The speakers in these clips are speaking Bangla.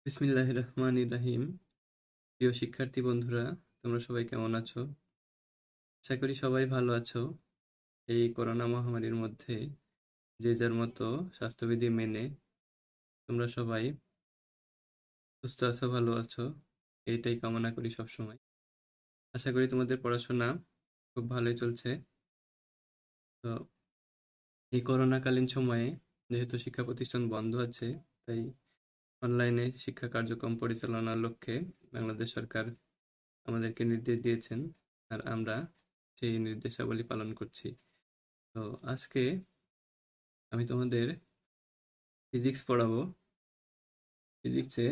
বিসমিল্লাহির রহমানির রহিম। প্রিয় শিক্ষার্থী বন্ধুরা, তোমরা সবাই কেমন আছো? আশা করি সবাই ভালো আছো। এই করোনা মহামারীর মধ্যে যে যার মতো স্বাস্থ্যবিধি মেনে তোমরা সবাই সুস্থ আছো, ভালো আছো, এইটাই কামনা করি সবসময়। আশা করি তোমাদের পড়াশোনা খুব ভালোই চলছে। তো এই করোনাকালীন সময়ে যেহেতু শিক্ষা প্রতিষ্ঠান বন্ধ আছে, তাই অনলাইনে শিক্ষা কার্যক্রম পরিচালনার লক্ষ্যে বাংলাদেশ সরকার আমাদেরকে নির্দেশ দিয়েছেন, আর আমরা সেই নির্দেশাবলী পালন করছি। তো আজকে আমি তোমাদের ফিজিক্স পড়াবো। ফিজিক্সে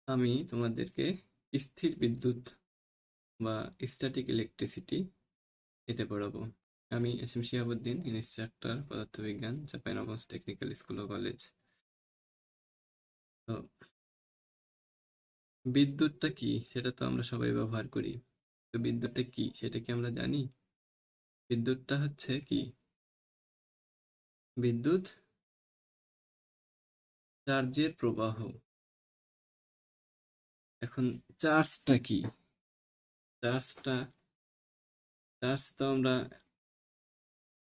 আমি তোমাদেরকে স্থির বিদ্যুৎ বা স্ট্যাটিক ইলেকট্রিসিটি এটা পড়াবো। আমি এস এম শিহাবুদ্দিন, ইনস্ট্রাক্টর পদার্থবিজ্ঞান, চাঁপাইনবাবগঞ্জ টেকনিক্যাল স্কুল ও কলেজ। তো বিদ্যুৎটা কি সেটা তো আমরা সবাই ব্যবহার করি। তো বিদ্যুৎটা কি সেটা কি আমরা জানি? বিদ্যুৎটা হচ্ছে কি? বিদ্যুৎ চার্জের প্রবাহ। এখন চার্জটা কি? চার্জটা চার্জ তো আমরা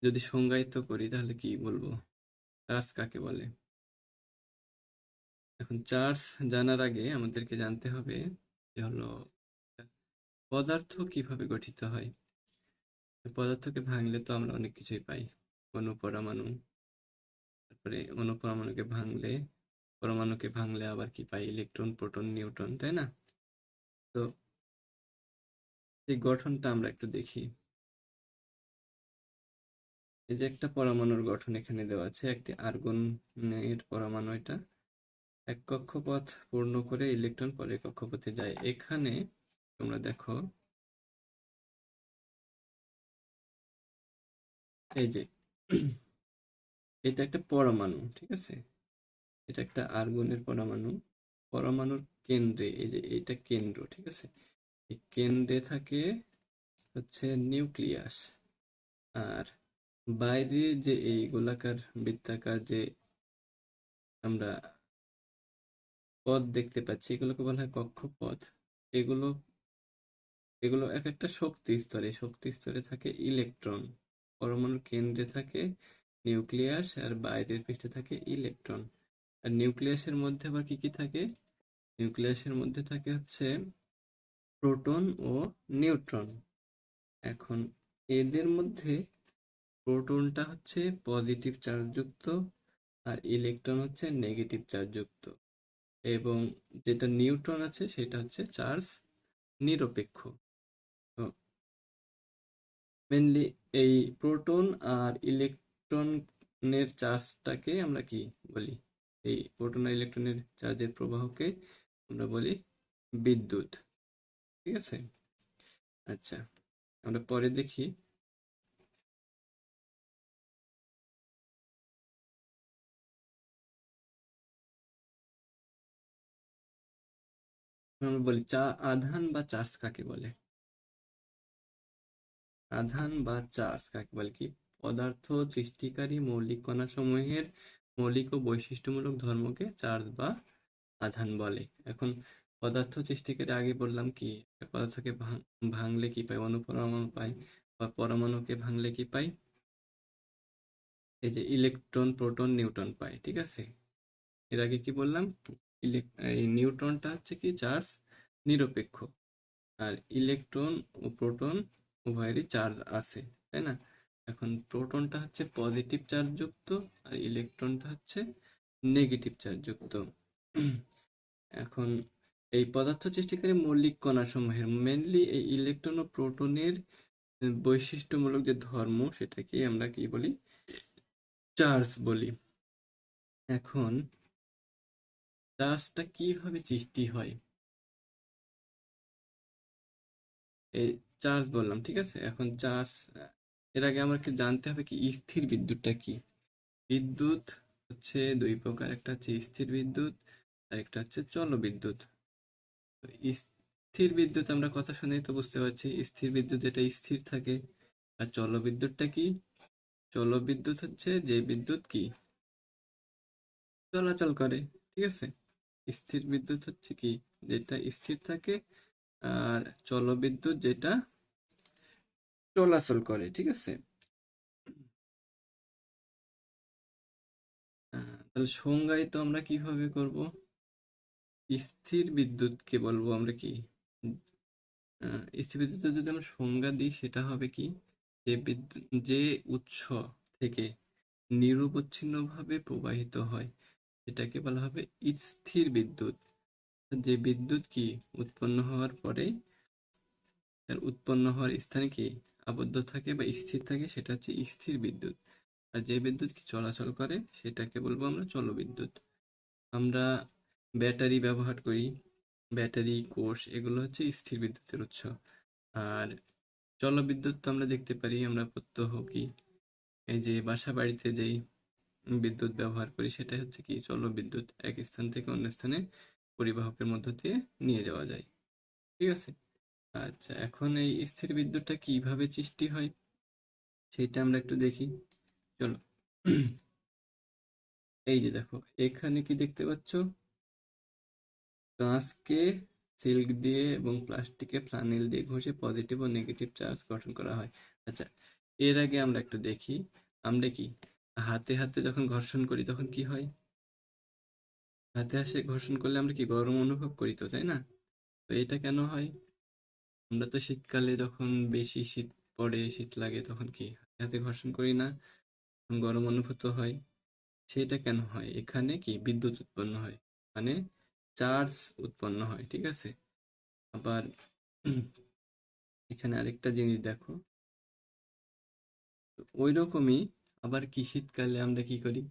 যদি সংজ্ঞায়িত করি তাহলে কি বলবো? চার্জ কাকে বলে? এখন চার্জ জানার আগে আমাদেরকে জানতে হবে যে হলো পদার্থ কিভাবে গঠিত হয়। পদার্থকে ভাঙলে তো আমরা অনেক কিছুই পাই। অণু, পরমাণু, তারপরে অণু পরমাণুকে ভাঙলে আবার কি পাই? ইলেকট্রন, প্রোটন, নিউট্রন, তাই না? তো এই গঠনটা আমরা একটু দেখি। এই যে একটা পরমাণুর গঠন এখানে দেওয়া আছে, একটি আর্গনের পরমাণু। এটা এক কক্ষপথ পূর্ণ করে ইলেকট্রন পরের কক্ষপথে যায়। এখানে তোমরা দেখো, এই যে এটা একটা পরমাণু, ঠিক আছে? এটা একটা আর্গনের পরমাণু। পরমাণুর কেন্দ্রে, এই যে এটা কেন্দ্র, ঠিক আছে? এই কেন্দ্রে থাকে হচ্ছে নিউক্লিয়াস। আর বাইরে যে এই গোলাকার বৃত্তাকার যে আমরা পথ দেখতে পাচ্ছি, এগুলোকে বলা হয় কক্ষপথ। এগুলো এগুলো এক একটা শক্তি স্তরে, শক্তি স্তরে থাকে ইলেকট্রন। পরমাণুর কেন্দ্রে থাকে নিউক্লিয়াস, আর বাইরের পৃষ্ঠে থাকে ইলেকট্রন। আর নিউক্লিয়াসের মধ্যে আবার কি কি থাকে? নিউক্লিয়াসের মধ্যে থাকে হচ্ছে প্রোটন ও নিউট্রন। এখন এদের মধ্যে প্রোটনটা হচ্ছে পজিটিভ চার্জযুক্ত, আর ইলেকট্রন হচ্ছে নেগেটিভ চার্জযুক্ত। এবং যেটা নিউট্রন আছে সেটা হচ্ছে চার্জ নিরপেক্ষ। তো মেনলি এই প্রোটন আর ইলেকট্রনের চার্জটাকে আমরা কি বলি? এই প্রোটন আর ইলেকট্রনের চার্জের প্রবাহকে আমরা বলি বিদ্যুৎ। ঠিক আছে? আচ্ছা, আমরা পরে দেখি। আমরা বলি আধান বা চার্জ কাকে বলে? আধান বা চার্জ কাকে বলে কি? পদার্থ সৃষ্টিকারী মৌলিক কণা সমূহের মৌলিক ও বৈশিষ্ট্যমূলক ধর্মকে চার্জ বা আধান বলে। এখন পদার্থ সৃষ্টিকারী আগে বললাম কি, একটা পদার্থকে ভাঙলে কি পাই? অনুপরমাণু পাই। বা পরমাণুকে ভাঙলে কি পাই? এই যে ইলেকট্রন, প্রোটন, নিউট্রন পাই, ঠিক আছে? এর আগে কি বললাম? এই নিউট্রনটা হচ্ছে কি চার্জ নিরপেক্ষ, আর ইলেকট্রন ও প্রোটন উভয়েরই চার্জ আছে, তাই না? এখন প্রোটনটা হচ্ছে পজিটিভ চার্জ যুক্ত, আর ইলেকট্রনটা হচ্ছে নেগেটিভ চার্জ যুক্ত। এখন এই পদার্থ সৃষ্টিকারী মৌলিক কণাসমূহের মেনলি এই ইলেকট্রন ও প্রোটনের বৈশিষ্ট্যমূলক যে ধর্ম, সেটাকে আমরা কি বলি? চার্জ বলি। এখন চার্জটা কিভাবে সৃষ্টি হয়? এই চার্জ বললাম, ঠিক আছে? এখন চার্জ, এর আগে আমাকে জানতে হবে কি স্থির বিদ্যুৎটা কি। বিদ্যুৎ হচ্ছে দুই প্রকার, একটা হচ্ছে স্থির বিদ্যুৎ, আর একটা হচ্ছে চল বিদ্যুৎ। তো স্থির বিদ্যুৎ আমরা কথা শুনেই তো বুঝতে পারছি, স্থির বিদ্যুৎ এটা স্থির থাকে। আর চল বিদ্যুৎটা কি? জলবিদ্যুৎ হচ্ছে যে বিদ্যুৎ কি চলাচল করে, ঠিক আছে। স্থির বিদ্যুৎ হচ্ছে কি যেটা স্থির থাকে, আর জলবিদ্যুৎ যেটা চলাচল করে, ঠিক আছে। তাহলে সংজ্ঞায়িত আমরা কিভাবে করব? স্থির বিদ্যুৎকে বলবো আমরা কি, স্থির বিদ্যুতের যদি আমরা সংজ্ঞা দিই সেটা হবে কি, যে বিদ্যুৎ যে উৎস থেকে নিরবচ্ছিন্নভাবে প্রবাহিত হয় সেটাকে বলা হবে স্থির বিদ্যুৎ। যে বিদ্যুৎ কি উৎপন্ন হওয়ার পরে তার উৎপন্ন হওয়ার স্থানে কি আবদ্ধ থাকে বা স্থির থাকে, সেটা হচ্ছে স্থির বিদ্যুৎ। আর যে বিদ্যুৎ কি চলাচল করে সেটাকে বলবো আমরা জলবিদ্যুৎ। আমরা ব্যাটারি ব্যবহার করি, ব্যাটারি কোষ এগুলো হচ্ছে স্থির বিদ্যুতের উৎস। আর জলবিদ্যুৎ তো আমরা দেখতে পারি, আমরা প্রত্যহ কি এই যে বাসা বাড়িতে যেই বিদ্যুৎ ব্যবহার করি সেটা হচ্ছে কি জলবিদ্যুৎ, এক স্থান থেকে অন্য স্থানে পরিবাহকের মধ্য দিয়ে নিয়ে যাওয়া যায়, ঠিক আছে। আচ্ছা, এখন এই স্থির বিদ্যুৎটা কিভাবে সৃষ্টি হয় সেটা আমরা একটু দেখি, চলো। এই যে দেখো, এখানে কি দেখতে পাচ্ছ, কাঁচকে সিল্ক দিয়ে এবং প্লাস্টিকে ফ্লানেল দিয়ে ঘষে পজিটিভ ও নেগেটিভ চার্জ গঠন করা হয়। আচ্ছা, এর আগে আমরা একটু দেখি, আমরা কি হাতে হাতে যখন ঘর্ষণ করি তখন কি হয়? হাতে হাতে ঘর্ষণ করলে আমরা কি গরম অনুভব করি, তো তাই না? তো এটা কেন হয়? আমরা তো শীতকালে যখন বেশি শীত পড়ে, শীত লাগে, তখন কি হাতে হাতে ঘর্ষণ করি না, তখন গরম অনুভূত হয়। সেটা কেন হয়? এখানে কি বিদ্যুৎ উৎপন্ন হয়, মানে চার্জ উৎপন্ন হয়, ঠিক আছে। আবার এখানে আরেকটা জিনিস দেখো, ওই রকমই আবার কি শীতকালে আমরা কি করি,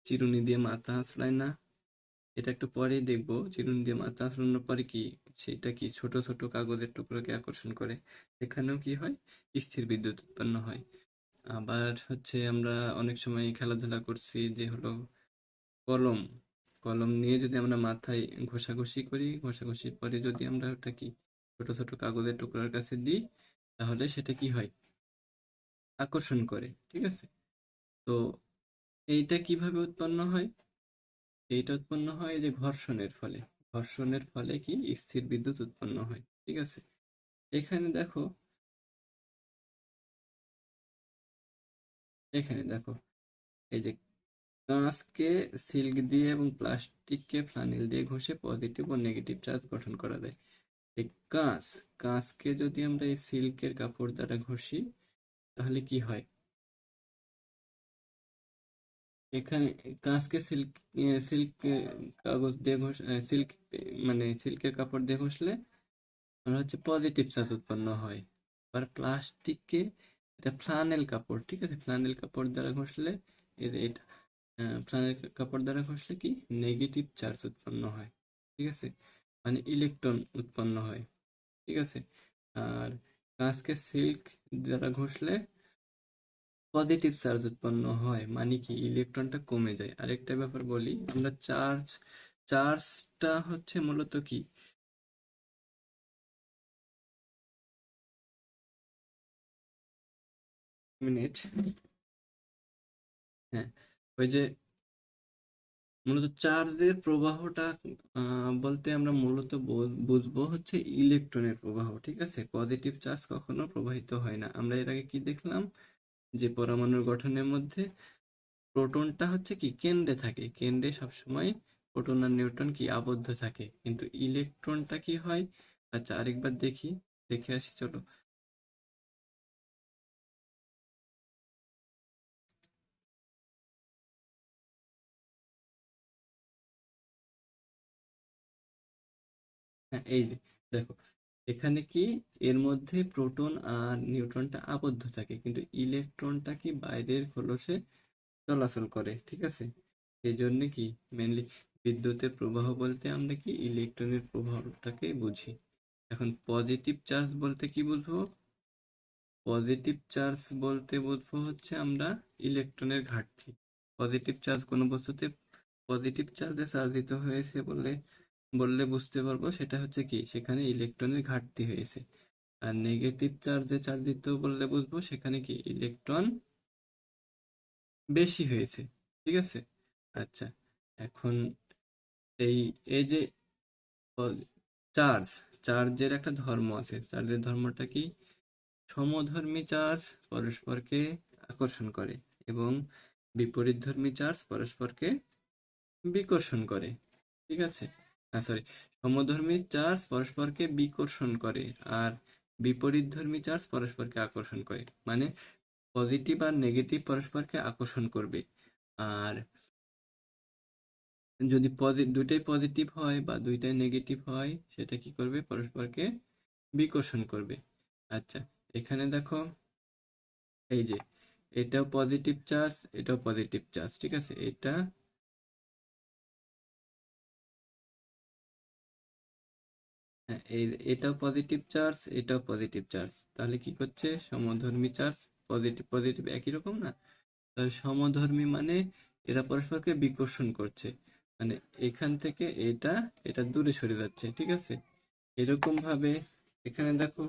চিরুনি দিয়ে মাথা আঁচড়াই না? এটা একটু পরেই দেখবো, চিরুনি দিয়ে মাথা আঁচড়ানোর পরে কি সেটা কি ছোট ছোট কাগজের টুকরোকে আকর্ষণ করে, এখানেও কি হয়, স্থির বিদ্যুৎ উৎপন্ন হয়। আবার হচ্ছে আমরা অনেক সময় খেলাধুলা করছি, যে হলো কলম, কলম নিয়ে যদি আমরা মাথায় ঘষাঘষি করি, ঘষাঘষির পরে যদি আমরা ওটা কি ছোট ছোট কাগজের টুকরার কাছে দিই, তাহলে সেটা কি হয়, আকর্ষণ করে, ঠিক আছে। তো এইটা কিভাবে উৎপন্ন হয়? এইটা উৎপন্ন হয় যে ঘর্ষণের ফলে, ঘর্ষণের ফলে কি স্থির বিদ্যুৎ উৎপন্ন হয়, ঠিক আছে। এখানে দেখো, এখানে দেখো, এই যে কাঁচকে সিল্ক দিয়ে এবং প্লাস্টিককে ফ্লানেল দিয়ে ঘষে পজিটিভ ও নেগেটিভ চার্জ গঠন করা যায়। এই কাঁচ, কাঁচকে যদি আমরা এই সিল্কের কাপড় দ্বারা ঘষি তাহলে কি হয়? এখানে কাঁচকে সিল্ক, সিল্ক কাগজ দিয়ে ঘষ, সিল্ক মানে সিল্কের কাপড় দিয়ে ঘষলে আমরা হচ্ছে পজিটিভ চার্জ উৎপন্ন হয়। আর প্লাস্টিককে, এটা ফ্লানেল কাপড়, ঠিক আছে, ফ্লানেল কাপড় দ্বারা ঘষলে এটা ফ্লানেল কাপড় দ্বারা ঘষলে কি নেগেটিভ চার্জ উৎপন্ন হয়, ঠিক আছে, মানে ইলেকট্রন উৎপন্ন হয়, ঠিক আছে। আর কাঁচকে সিল্ক দ্বারা ঘষলে পজিটিভ চার্জ উৎপন্ন হয়, মানে কি ইলেকট্রনটা কমে যায়। আরেকটা ব্যাপার বলি, আমরা চার্জ, চার্জটা হচ্ছে মূলত কি, মিনিট, হ্যাঁ, ওই যে মূলত চার্জের প্রবাহটা বলতে আমরা মূলত বুঝবো হচ্ছে ইলেকট্রনের প্রবাহ, ঠিক আছে। পজিটিভ চার্জ কখনো প্রবাহিত হয় না। আমরা এর আগে কি দেখলাম, যে পরমাণুর গঠনের মধ্যে প্রোটনটা হচ্ছে কি কেন্দ্রে থাকে, কেন্দ্রে সবসময় প্রোটন আর নিউট্রন কি আবদ্ধ থাকে, কিন্তু ইলেকট্রনটা কি হয়। আচ্ছা, আরেকবার দেখি, দেখে আসি চলো। হ্যাঁ, এই যে দেখো, এখানে কি এর মধ্যে প্রোটন আর নিউট্রনটা আবদ্ধ থাকে, কিন্তু ইলেকট্রনটা কি বাইরের খোলসে চলাচল করে, ঠিক আছে। এই জন্য কি মেনলি বিদ্যুতের প্রবাহ বলতে আমরা কি ইলেকট্রনের প্রবাহটাকে বুঝি। এখন পজিটিভ চার্জ বলতে কি বুঝবো? পজিটিভ চার্জ বলতে বুঝবো হচ্ছে আমরা ইলেকট্রনের ঘাটতি। পজিটিভ চার্জ কোনো বস্তুতে পজিটিভ চার্জে চার্জ দিতে হয়েছে বলে বললে বুঝতে পারবো সেটা হচ্ছে কি সেখানে ইলেকট্রনের ঘাটতি হয়েছে। আর নেগেটিভ চার্জে চার্জ দিতে বললে বুঝবো সেখানে কি ইলেকট্রন বেশি হয়েছে, ঠিক আছে। আচ্ছা, এখন এই এই যে চার্জ, চার্জের একটা ধর্ম আছে, চার্জের ধর্মটা কি? সমধর্মী চার্জ পরস্পরকে আকর্ষণ করে এবং বিপরীতধর্মী চার্জ পরস্পরকে বিকর্ষণ করে, ঠিক আছে। সরি, সমধর্মী চার্জ পরস্পরকে বিকর্ষণ করে আর বিপরীতধর্মী চার্জ পরস্পরকে আকর্ষণ করে, মানে পজিটিভ আর নেগেটিভ পরস্পরকে আকর্ষণ করবে। আর যদি দুইটাই পজিটিভ হয় বা দুইটাই নেগেটিভ হয়, সেটা কি করবে? পরস্পরকে বিকর্ষণ করবে। আচ্ছা, এখানে দেখো, এই যে এটাও পজিটিভ চার্জ, এটাও পজিটিভ চার্জ, ঠিক আছে। হ্যাঁ, এটাও পজিটিভ চার্জ, এটাও পজিটিভ চার্জ, তাহলে কি করছে? সমধর্মী চার্জ, পজিটিভ পজিটিভ একই রকম না? তাহলে সমধর্মী মানে এরা পরস্পরকে বিকর্ষণ করছে, মানে এখান থেকে এটা এটা দূরে সরে যাচ্ছে, ঠিক আছে। এরকম ভাবে এখানে দেখো,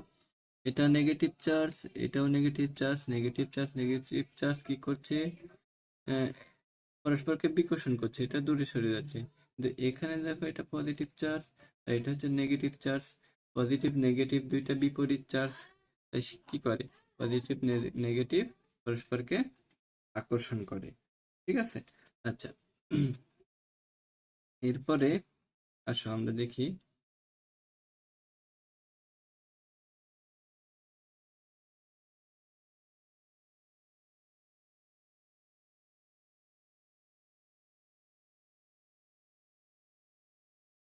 এটা নেগেটিভ চার্জ, এটাও negative charge, negative charge negative charge কি করছে? আহ, পরস্পরকে বিকর্ষণ করছে, এটা দূরে সরে যাচ্ছে। কিন্তু এখানে দেখো, এটা পজিটিভ চার্জ আর এটা হচ্ছে নেগেটিভ চার্জ, পজিটিভ নেগেটিভ দুইটা বিপরীত চার্জ, তাই কি করে? পজিটিভ নেগেটিভ পরস্পরকে আকর্ষণ করে, ঠিক আছে। আচ্ছা, এরপরে আসো আমরা দেখি,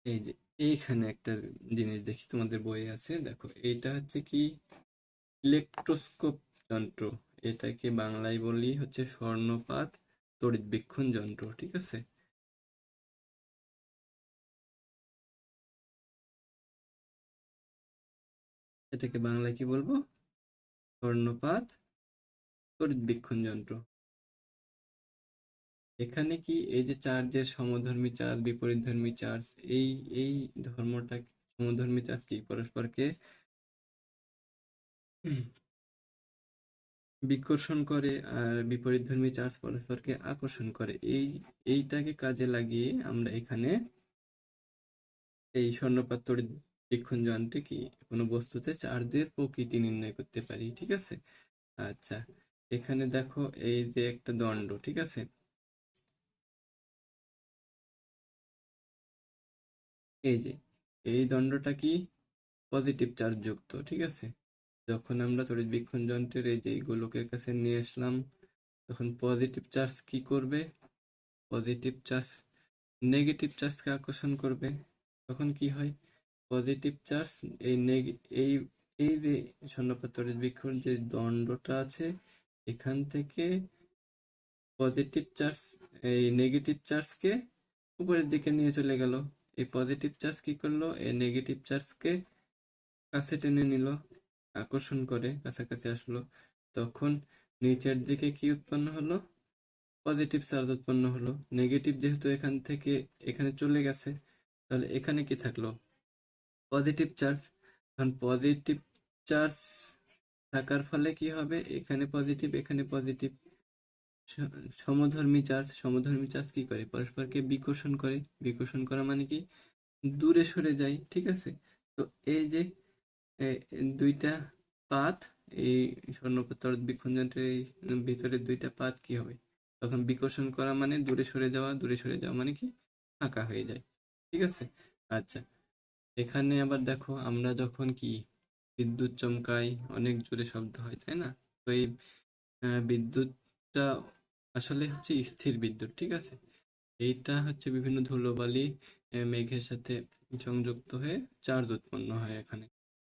এই যে এইখানে একটা জিনিস দেখি, তোমাদের বইয়ে আছে, দেখো এটা হচ্ছে কি? ইলেকট্রোস্কোপ যন্ত্র। এটাকে বাংলায় বলি হচ্ছে স্বর্ণপাত তড়িৎবীক্ষণ যন্ত্র, ঠিক আছে। এটাকে বাংলায় কি বলবো? স্বর্ণপাত তড়িৎবীক্ষণ যন্ত্র। এখানে কি এই যে চার্জের সমধর্মী চার্জ বিপরীতধর্মী চার্জ, এই এই ধর্মটা, সমধর্মী চার্জ কি পরস্পরকে বিকর্ষণ করে আর বিপরীতধর্মী চার্জ পরস্পরকে আকর্ষণ করে, এইটাকে কাজে লাগিয়ে আমরা এখানে এই স্বর্ণপাত তড়িৎবীক্ষণ যন্ত্রে কি কোনো বস্তুতে চার্জের প্রকৃতি নির্ণয় করতে পারি, ঠিক আছে। আচ্ছা, এখানে দেখো এই যে একটা দণ্ড, ঠিক আছে। এই যে এই দণ্ডটা কি? পজিটিভ চার্জ যুক্ত, ঠিক আছে। যখন আমরা তড়িৎবীক্ষণ যন্ত্রের এই যে গোলকের কাছে নিয়ে আসলাম, তখন পজিটিভ চার্জ কি করবে? পজিটিভ চার্জ নেগেটিভ চার্জকে আকর্ষণ করবে। তখন কি হয়? পজিটিভ চার্জ এই এই এই যে স্বর্ণপাত তড়িৎবীক্ষণ যে দণ্ডটা আছে, এখান থেকে পজিটিভ চার্জ এই নেগেটিভ চার্জকে উপরের দিকে নিয়ে চলে গেল। এই পজিটিভ চার্জ কি করলো? এই নেগেটিভ চার্জকে কাছে টেনে নিল, আকর্ষণ করে কাছাকাছি আসলো। তখন নিচের দিকে কি উৎপন্ন হলো? পজিটিভ চার্জ উৎপন্ন হলো। নেগেটিভ যেহেতু এখান থেকে এখানে চলে গেছে, তাহলে এখানে কি থাকলো? Positive charge. কারণ পজিটিভ চার্জ থাকার ফলে কি হবে? এখানে পজিটিভ এখানে পজিটিভ, সমধর্মী চার্জ, সমধর্মী চার্জ কি করে? পরস্পরকে বিকর্ষণ করে। বিকর্ষণ করা মানে কি? দূরে সরে যায়, ঠিক আছে। তো এই যে এ, দুইটা পাত, এই স্বর্ণপাত তড়িৎবীক্ষণ যন্ত্রের এই ভিতরে দুইটা পাত কি হবে? তখন বিকর্ষণ করা মানে দূরে সরে যাওয়া, দূরে সরে যাওয়া মানে কি? ফাঁকা হয়ে যায়, ঠিক আছে। আচ্ছা, এখানে আবার দেখো, আমরা যখন কি বিদ্যুৎ চমকাই, অনেক জোরে শব্দ হয়, তাই না? তো এই বিদ্যুৎটা আসলে হচ্ছে স্থির বিদ্যুৎ, ঠিক আছে। এইটা হচ্ছে বিভিন্ন ধুলোবালি মেঘের সাথে সংযুক্ত হয়ে চার্জ উৎপন্ন হয় এখানে,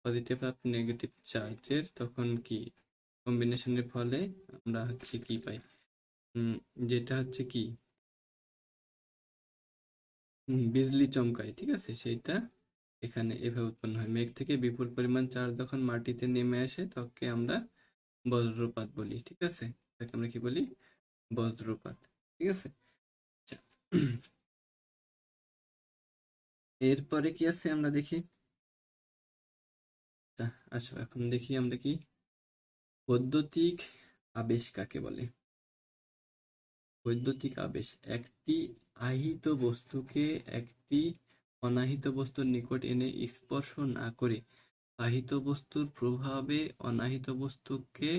পজিটিভ আর নেগেটিভ চার্জের তখন কি কম্বিনেশনের ফলে আমরা হচ্ছে কি পাই? যেটা হচ্ছে কি বিজলি চমকায়, ঠিক আছে, সেইটা এখানে এভাবে উৎপন্ন হয়। মেঘ থেকে বিপুল পরিমাণ চার্জ যখন মাটিতে নেমে আসে, তাকে আমরা বজ্রপাত বলি, ঠিক আছে। তাকে আমরা কি বলি? বজ্রপাত, ঠিক আছে। আচ্ছা, এরপরে কি আছে আমরা দেখি। আচ্ছা, আসো এখন দেখি আমরা কি বৈদ্যুতিক আবেশ কাকে বলে। বৈদ্যুতিক আবেশ একটি আহিত বস্তুকে একটি অনাহিত বস্তুর নিকট এনে স্পর্শ না করে আহিত বস্তুর প্রভাবে অনাহিত বস্তুকে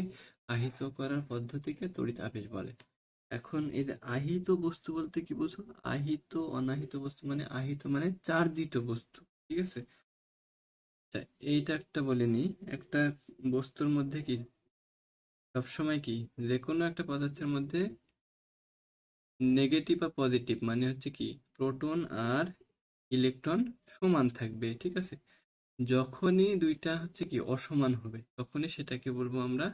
আহিত করার পদ্ধতিকে তড়িৎ আবেশ বলে। এখন এই যে আহিত বস্তু বলতে কি বুঝো? আহিত অনাহিত বস্তু মানে আহিত মানে চার্জিত বস্তু, ঠিক আছে? আচ্ছা, এইটা একটা বলে নি। একটা বস্তুর মধ্যে কি সবসময় কি যে কোনো একটা পদার্থের মধ্যে নেগেটিভ বা পজিটিভ মানে হচ্ছে কি প্রোটন আর ইলেকট্রন সমান থাকবে, ঠিক আছে? যখনই দুইটা হচ্ছে কি অসমান হবে তখনই সেটাকে বলবো আমরা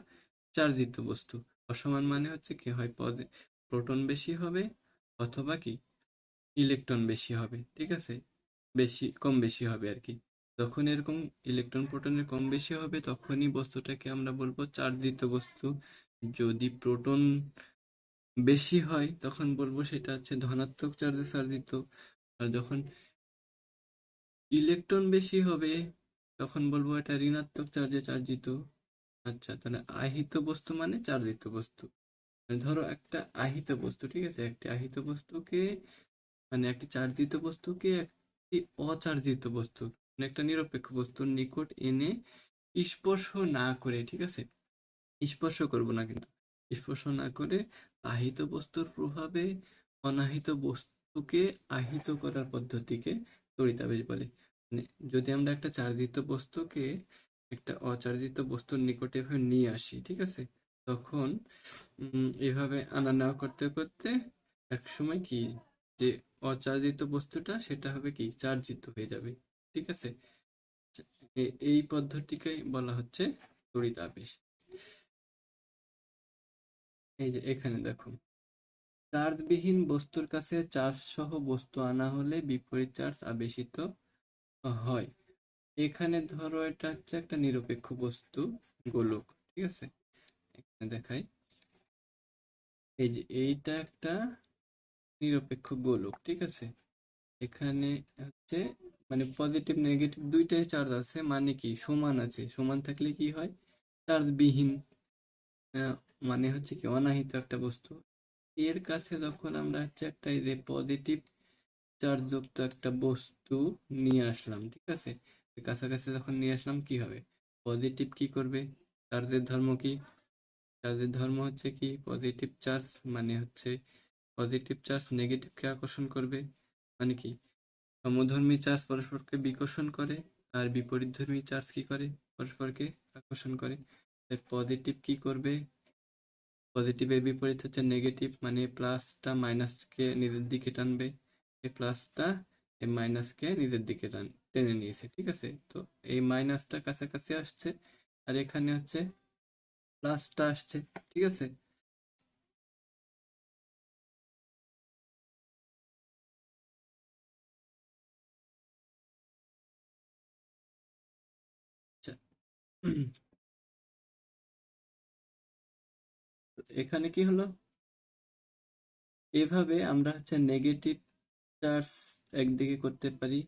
চার্জিত বস্তু। অসমান মানে হচ্ছে কি হয় প্রোটন বেশি হবে অথবা কি ইলেকট্রন বেশি হবে, ঠিক আছে? বেশি কম বেশি হবে আর কি। যখন এরকম ইলেকট্রন প্রোটনের কম বেশি হবে তখনই বস্তুটাকে আমরা বলবো চার্জিত বস্তু। যদি প্রোটন বেশি হয় তখন বলবো সেটা হচ্ছে ধনাত্মক চার্জে চার্জিত। আর যখন ইলেকট্রন বেশি হবে তখন বলবো এটা ঋণাত্মক চার্জে চার্জিত। আচ্ছা, তাহলে আহিত বস্তু মানে চার্জিত বস্তু। ধরো একটা আহিত বস্তু, ঠিক আছে? একটি আহিত বস্তুকে মানে একটি চার্জিত বস্তুকে একটি অচার্জিত বস্তু মানে একটা নিরপেক্ষ বস্তুর নিকট এনে স্পর্শ না করে, ঠিক আছে? স্পর্শ করব না কিন্তু, স্পর্শ না করে আহিত বস্তুর প্রভাবে অনাহিত বস্তুকে আহিত করার পদ্ধতিকে তড়িতাবেশ বলে। মানে যদি আমরা একটা চার্জিত বস্তুকে একটা অচার্জিত বস্তুর নিকটে এভাবে নিয়ে আসি, ঠিক আছে? তখন এভাবে আনা নেওয়া করতে করতে এক সময় কি যে অচার্জিত বস্তুটা সেটা হবে কি চার্জিত হয়ে যাবে, ঠিক আছে? এই পদ্ধতিকে বলা হচ্ছে তড়িৎ আবেশ। এই যে এখানে দেখো, চার্জবিহীন বস্তুর কাছে চার্জ সহ বস্তু আনা হলে বিপরীত চার্জ আবেশিত হয়। এখানে ধরো এটা হচ্ছে একটা নিরপেক্ষ বস্তু, গোলক, ঠিক আছে? এখানে দেখাই, এই যে এইটা একটা নিরপেক্ষ গোলক, ঠিক আছে? এখানে হচ্ছে মানে পজিটিভ নেগেটিভ দুইটাই চার্জ আছে, মানে কি সমান আছে। সমান থাকলে কি হয়? চার্জবিহীন মানে হচ্ছে কি অনাহিত একটা বস্তু। এর কাছে যখন আমরা হচ্ছে একটা এই যে পজিটিভ চার্জ যুক্ত একটা বস্তু নিয়ে আসলাম, ঠিক আছে? কাছাকাছি যখন নিয়ে আসলাম কি হবে? পজিটিভ কি করবে? চার্জের ধর্ম কি? চার্জের ধর্ম হচ্ছে কি পজিটিভ চার্জ মানে হচ্ছে পজিটিভ চার্জ নেগেটিভকে আকর্ষণ করবে, মানে কি সমধর্মী চার্জ পরস্পরকে বিকর্ষণ করে আর বিপরীতধর্মী চার্জ কি করে? পরস্পরকে আকর্ষণ করে। তাই পজিটিভ কি করবে? পজিটিভের বিপরীত হচ্ছে নেগেটিভ, মানে প্লাসটা মাইনাসকে নিজের দিকে টানবে। এই প্লাসটা এই মাইনাসকে নিজের দিকে টেনে নিয়েছে, ঠিক আছে? তো এই মাইনাসটা কাছাকাছি আসছে আর এখানে হচ্ছে প্লাসটা আসছে, ঠিক আছে? আচ্ছা, তো এখানে কি হলো? এভাবে আমরা হচ্ছে নেগেটিভ চার্জ একদিকে করতে পারি,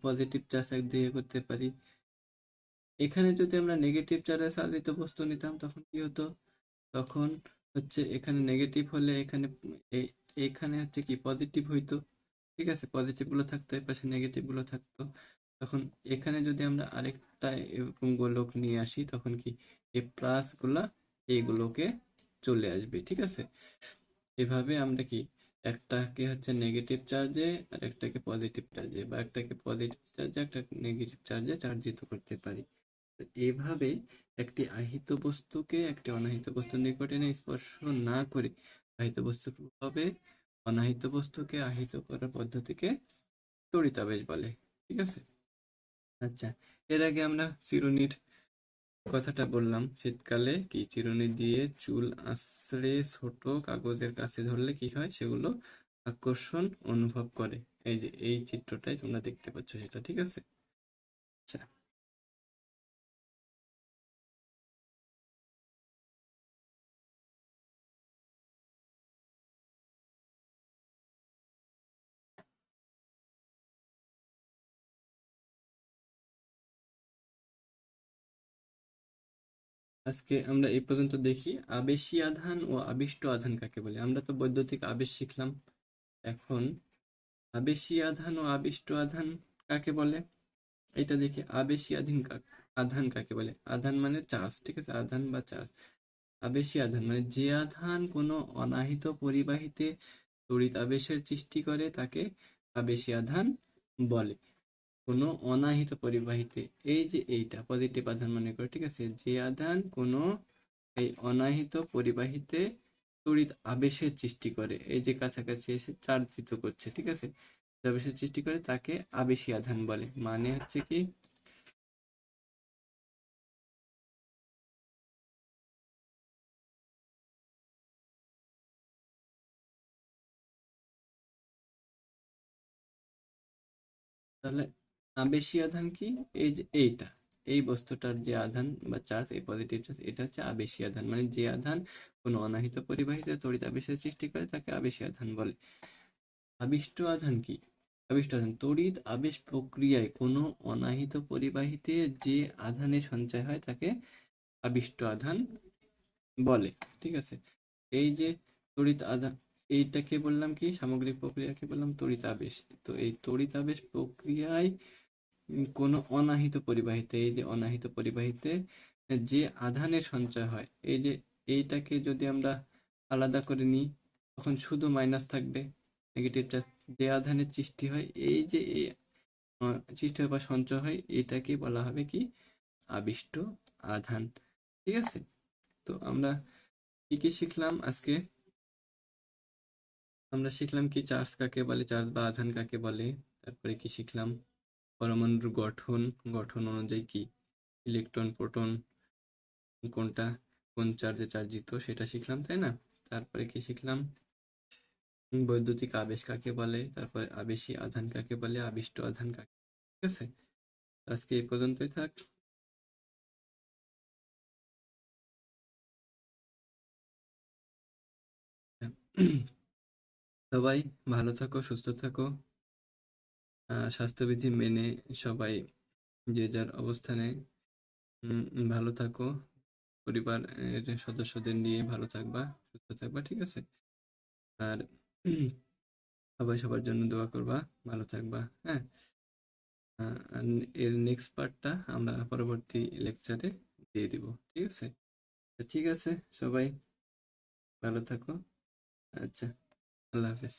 পজিটিভ চার্জ একদিকে করতে পারি। এখানে যদি আমরা নেগেটিভ চার্জে চালিত বস্তু নিতাম তখন কি হতো? তখন হচ্ছে এখানে নেগেটিভ হলে এখানে এখানে হচ্ছে কি পজিটিভ হইতো, ঠিক আছে? পজিটিভ গুলো থাকতো, এর পাশে নেগেটিভ গুলো থাকতো। তখন এখানে যদি আমরা আরেকটা এরকম গোলক নিয়ে আসি তখন কি এই প্লাস গুলা এইগুলোকে চলে আসবে, ঠিক আছে? এভাবে আমরা কি একটাকে হচ্ছে নেগেটিভ চার্জে আর একটাকে পজিটিভ চার্জে বা একটাকে পজিটিভ চার্জে একটা নেগেটিভ চার্জে চার্জিত করতে পারি। তো এইভাবে একটি আহিত বস্তুকে একটি অনাহিত বস্তুর নিকট এনে স্পর্শ না করে আহিত বস্তুর প্রভাবে অনাহিত বস্তুকে আহিত করার পদ্ধতিকে তড়িতাবেশ বলে, ঠিক আছে? আচ্ছা, এর আগে আমরা চিরুনির কথাটা বললাম। শীতকালে কি চিরুনি দিয়ে চুল আঁচড়ে ছোট কাগজের কাছে ধরলে কি হয়? সেগুলো আকর্ষণ অনুভব করে। এই যে এই চিত্রটাই তোমরা দেখতে পাচ্ছ সেটা, ঠিক আছে? আচ্ছা, আজকে আমরা এই পর্যন্ত দেখি আবেশী আধান ও আবিষ্ট আধান কাকে বলে। আমরা তো বৈদ্যুতিক আবেশ শিখলাম, এখন আবেশী আধান ও আবিষ্ট আধান কাকে বলে এটা দেখি। আবেশী আধান কাকে বলে? আধান মানে চার্জ, ঠিক আছে, আধান বা চার্জ। আবেশী আধান মানে যে আধান কোনো অনাহিত পরিবাহীতে তড়িৎ আবেশের সৃষ্টি করে তাকে আবেশী আধান বলে। কোনো অনাহিত পরিবাহীতে, এই যে এইটা পজিটিভ আধান মনে করো, ঠিক আছে, যে আধান কোনো এই অনাহিত পরিবাহীতে তড়িৎ আবেশের সৃষ্টি করে, এই যে কাছাকাছি এসে চার্জিত করছে, ঠিক আছে, আবেশের সৃষ্টি করে তাকে আবেশী আধান বলে। মানে হচ্ছে কি, তাহলে আবেশী আধান কি, এই যে এইটা, এই বস্তুটার যে আধান বা চার্জ, এই পজিটিভ চার্জ, এটা হচ্ছে আবেশী আধান। মানে যে আধান কোনো অনাহিত পরিবাহীতে তড়িৎ আবেশের সৃষ্টি করে তাকে আবেশী আধান বলে। আবিষ্ট আধান কি? আবিষ্ট আধান তড়িৎ আবেশ প্রক্রিয়ায় কোনো অনাহিত পরিবাহীতে যে আধানের সঞ্চয় হয় তাকে আবিষ্ট আধান বলে, ঠিক আছে। এই যে তড়িৎ আধান, এইটাকে বললাম কি, সামগ্রিক প্রক্রিয়াকে বললাম তড়িৎ আবেশ। তো এই তড়িৎ আবেশ প্রক্রিয়ায় কোনো অনাহিত পরিবাহীতে, এই যে অনাহিত পরিবাহীতে যে আধানের সঞ্চয় হয়, এই যে এইটাকে যদি আমরা আলাদা করে নিই তখন শুধু মাইনাস থাকবে, নেগেটিভ চার্জ। যে আধানের সৃষ্টি হয়, এই যে সৃষ্টি হয় বা সঞ্চয় হয়, এটাকে বলা হবে কি, আবিষ্ট আধান, ঠিক আছে। তো আমরা কি কি শিখলাম আজকে? আমরা শিখলাম কি, চার্জ কাকে বলে, চার্জ বা আধান কাকে বলে। তারপরে কি শিখলাম, পরমাণুর গঠন, গঠন অনুযায়ী কি ইলেকট্রন প্রোটন কোনটা কোন চার্জে চার্জিত সেটা শিখলাম, তাই না? তারপরে কি শিখলাম, বৈদ্যুতিক আবেশ কাকে বলে, তারপরে আবেশী আধান কাকে বলে, আবিষ্ট আধান কাকে, ঠিক আছে। আজকে এই পর্যন্তই থাক। সবাই ভালো থাকো, সুস্থ থাকো, স্বাস্থ্যবিধি মেনে সবাই যে যার অবস্থানে ভালো থাকো, পরিবার সদস্যদের নিয়ে ভালো থাকবা, সুস্থ থাকবা, ঠিক আছে। আর সবাই সবার জন্য দোয়া করবা, ভালো থাকবা, হ্যাঁ। আর এর নেক্সট পার্টটা আমরা পরবর্তী লেকচারে দিয়ে দিব, ঠিক আছে। তো ঠিক আছে, সবাই ভালো থাকো। আচ্ছা, আল্লাহ হাফেজ।